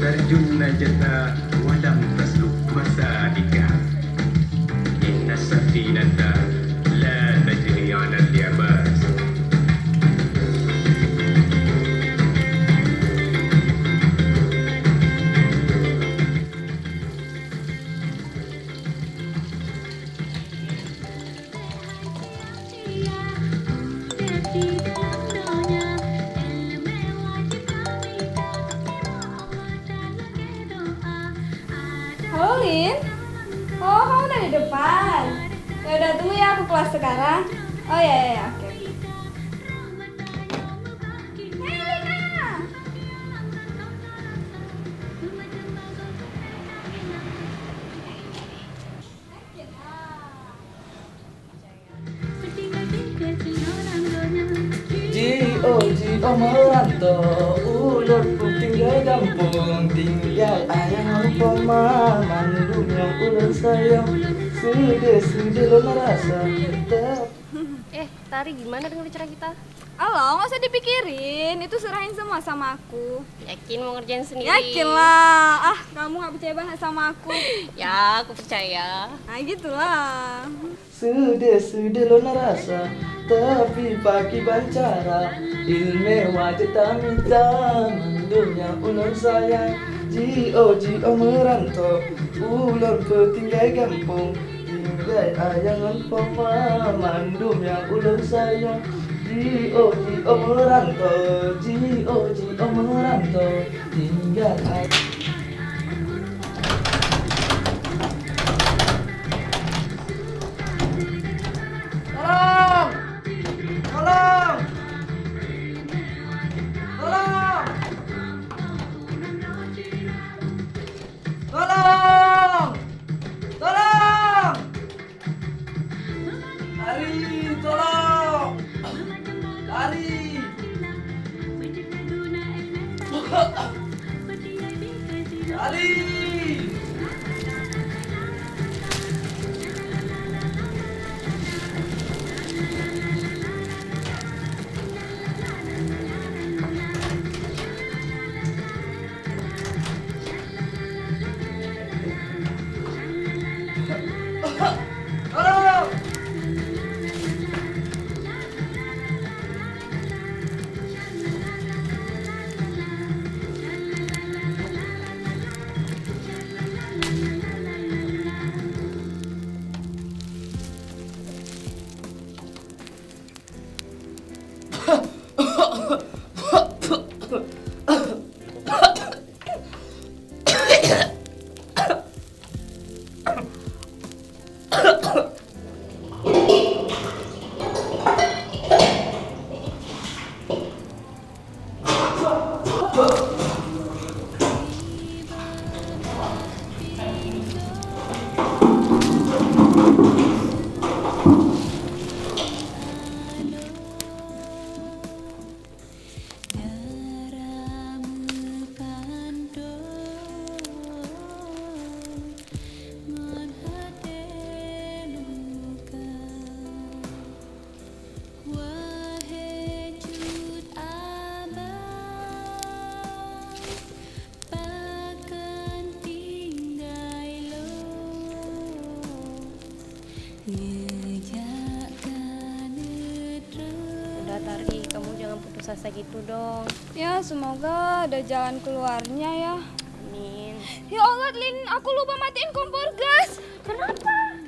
terjun najata walam tasluk masadika inna safinata la tajri ala al-yabas. Halo Lin, oh kamu udah di depan. Ya udah tunggu ya aku kelas sekarang. Oh ya oke. Hei Lina. Jio merantau, ulur pun tinggal kampung, tinggal ayah umpama, mandung yang ulur sayang, sudah lo merasa tetap. Tari gimana dengan bicara kita? Halo, nggak usah dipikirin. Itu serahin semua sama aku. Yakin mau ngerjain sendiri? Yakin lah. Ah, kamu nggak percaya banget sama aku. Ya, aku percaya. Nah, gitulah. Sudah lo merasa, tapi pagi bancara, ilmu wajah tak minta, mandung yang ulur sayang, Jio merantau, ulur tinggal kampung, tinggal ayah umpama, mandum yang ulur sayang, Jio merantau, Jio merantau, tinggal ayah. Tolong! Tolong! Tolong! Tolong! Lari, tolong! Lari! Lari! Tolong! Udah Tari, kamu jangan putus asa gitu dong. Ya, semoga ada jalan keluarnya ya. Amin. Ya Allah, Lin, aku lupa matiin kompor gas. Kenapa?